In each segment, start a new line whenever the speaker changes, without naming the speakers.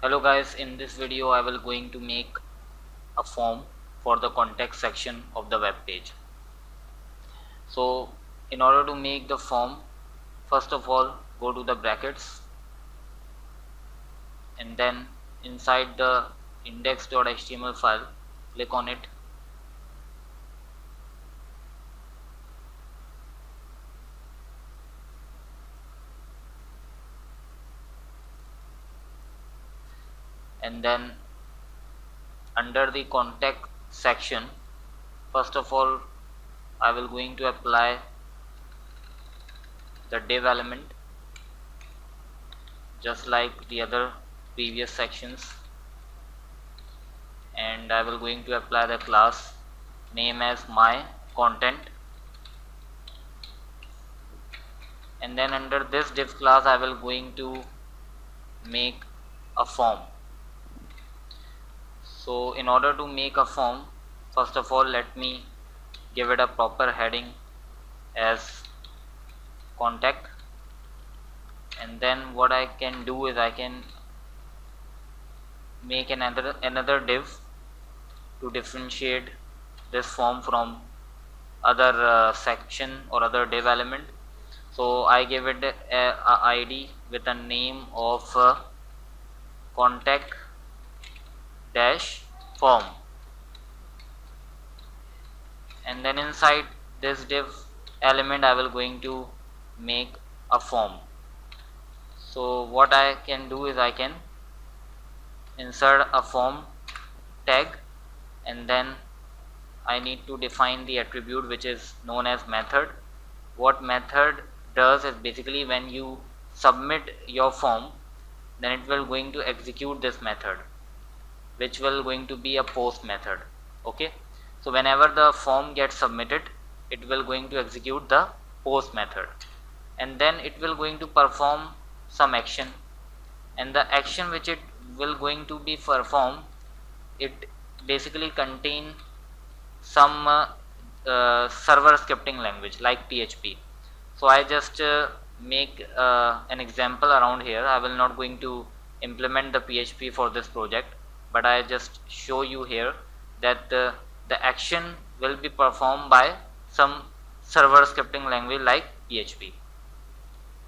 Hello guys, in this video I will going to make a form for the contact section of the web page. So in order to make the form, first of all go to the brackets and then inside the index.html file click on it, and then under the contact section, first of all I will going to apply the div element just like the other previous sections, and I will going to apply the class name as my content, and then under this div class I will going to make a form. So in order to make a form, first of all let me give it a proper heading as contact, and then what I can do is I can make another div to differentiate this form from other section or other div element. So I give it a ID with a name of contact dash form, and then inside this div element I will going to make a form. So what I can do is I can insert a form tag, and then I need to define the attribute which is known as method. What method does is basically when you submit your form, then it will going to execute this method, which will going to be a post method. Okay, so whenever the form gets submitted, it will going to execute the post method, and then it will going to perform some action, and the action which it will going to be performed, it basically contain some server scripting language like PHP. So I just make an example around here. I will not going to implement the PHP for this project, but I just show you here that the action will be performed by some server scripting language like PHP,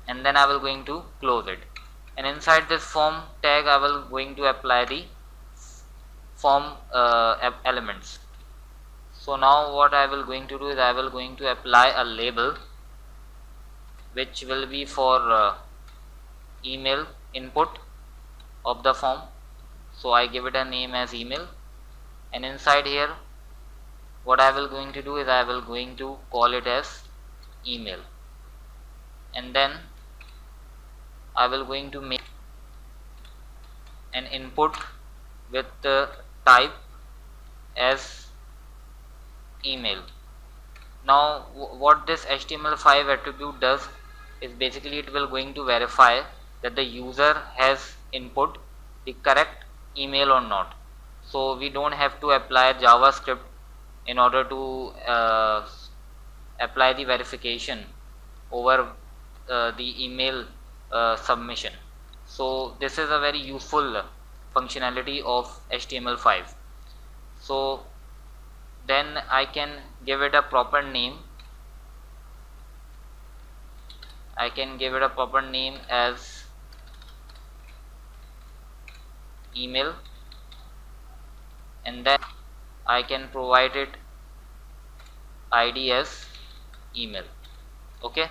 and then I will going to close it, and inside this form tag I will going to apply the form elements. So now what I will going to do is I will going to apply a label which will be for email input of the form. So I give it a name as email, and inside here what I will going to do is I will going to call it as email, and then I will going to make an input with the type as email. Now what this HTML5 attribute does is basically it will going to verify that the user has input the correct email or not. So we don't have to apply JavaScript in order to apply the verification over the email submission. So this is a very useful functionality of HTML5. So then I can give it a proper name. I can give it a proper name as email, and then I can provide it ID as email. Okay,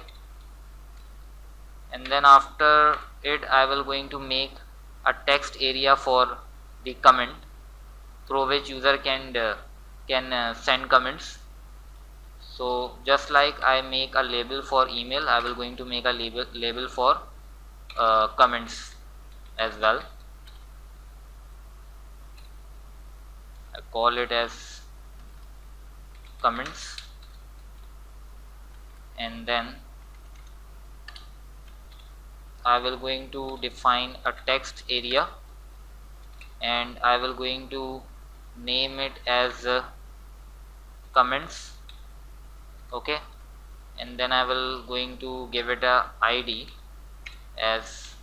and then after it I will going to make a text area for the comment through which user can send comments. So just like I make a label for email, I will going to make a label for comments as well. I call it as comments, and then I will going to define a text area, and I will going to name it as comments. Okay, and then I will going to give it a ID as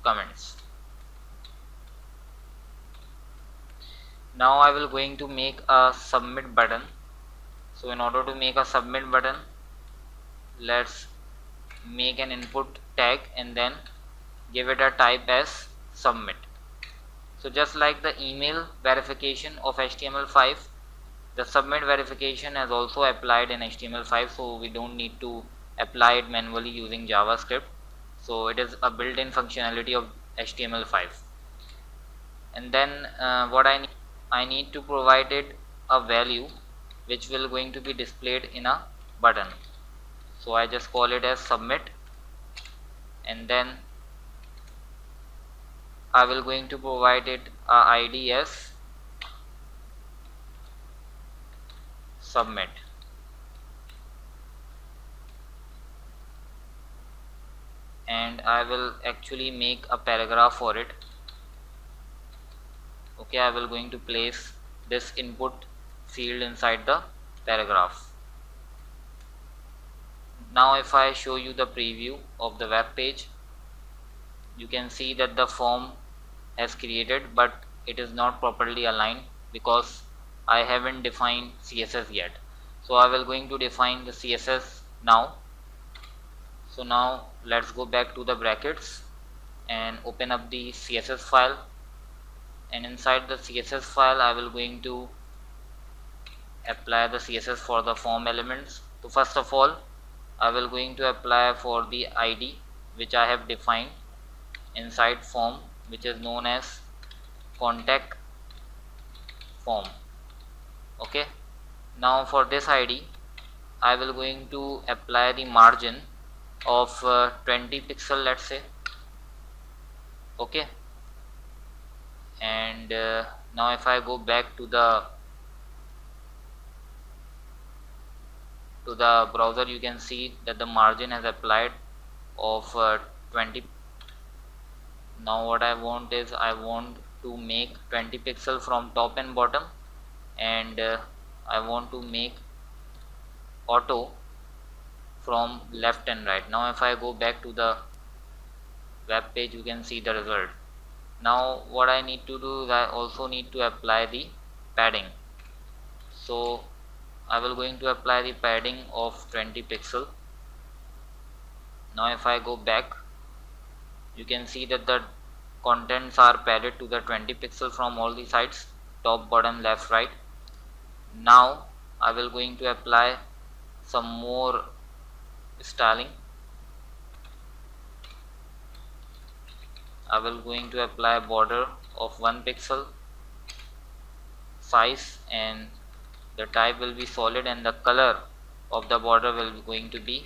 comments. Now I will going to make a submit button. So in order to make a submit button, let's make an input tag and then give it a type as submit. So just like the email verification of HTML5, the submit verification has also applied in HTML5, so we don't need to apply it manually using JavaScript. So it is a built-in functionality of HTML5. And then what I need to provide it a value which will going to be displayed in a button. So I just call it as submit, and then I will going to provide it a ID as submit. And I will actually make a paragraph for it. Okay, I will going to place this input field inside the paragraph. Now if I show you the preview of the web page, you can see that the form has created, but it is not properly aligned because I haven't defined CSS yet. So I will going to define the CSS now. So now let's go back to the brackets and open up the CSS file, and inside the CSS file I will going to apply the CSS for the form elements. So first of all, I will going to apply for the ID which I have defined inside form, which is known as contact form. Okay, now for this ID I will going to apply the margin of 20 pixel, let's say. Okay, and now if I go back to the browser, you can see that the margin has applied of 20. Now what I want is I want to make 20 pixel from top and bottom, and I want to make auto from left and right. Now if I go back to the web page, you can see the result. Now what I need to do is I also need to apply the padding. So I will going to apply the padding of 20 pixel. Now if I go back, you can see that the contents are padded to the 20 pixel from all the sides, top, bottom, left, right. Now I will going to apply some more styling. I will going to apply border of 1 pixel size, and the type will be solid, and the color of the border will be going to be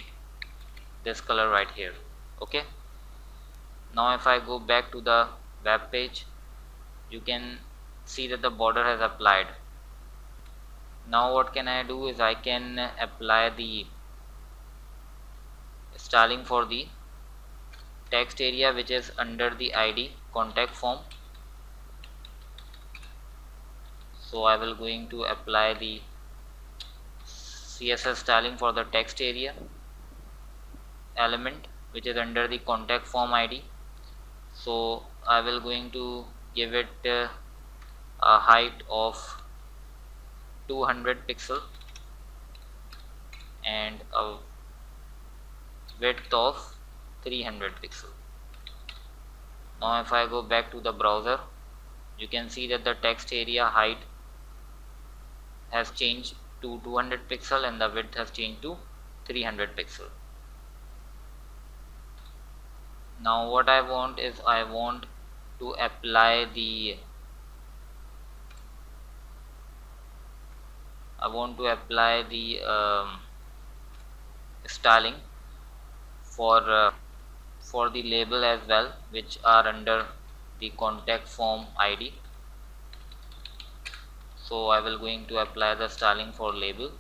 this color right here. Okay, now if I go back to the web page, you can see that the border has applied. Now what can I do is I can apply the styling for the text area which is under the ID contact form. So I will going to apply the CSS styling for the text area element which is under the contact form ID. So I will going to give it a height of 200 pixel and a width of 300 pixel. Now if I go back to the browser, you can see that the text area height has changed to 200 pixel and the width has changed to 300 pixel. Now what I want is I want to apply the styling for the label as well, which are under the contact form ID. So I will going to apply the styling for label,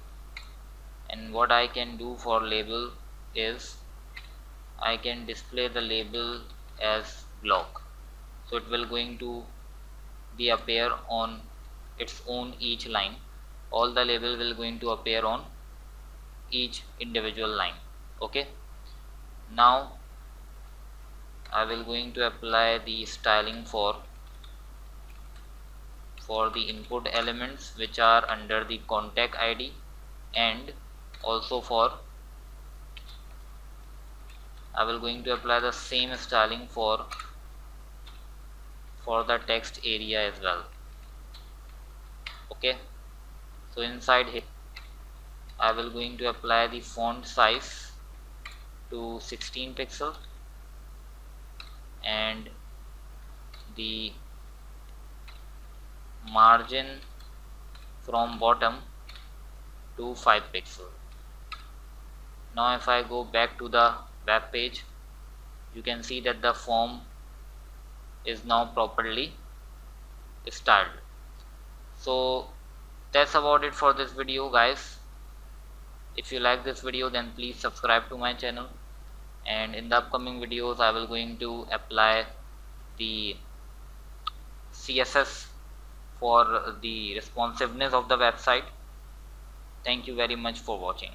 and what I can do for label is I can display the label as block, so it will going to be appear on its own each line. All the label will going to appear on each individual line. Okay, now I will going to apply the styling for for the input elements which are under the contact ID, and also I will going to apply the same styling for the text area as well. Okay, so inside here I will going to apply the font size to 16 pixel and the margin from bottom to 5 pixel. Now if I go back to the web page, you can see that the form is now properly styled. So that's about it for this video, guys. If you like this video, then please subscribe to my channel, and in the upcoming videos I will going to apply the CSS for the responsiveness of the website. Thank you very much for watching.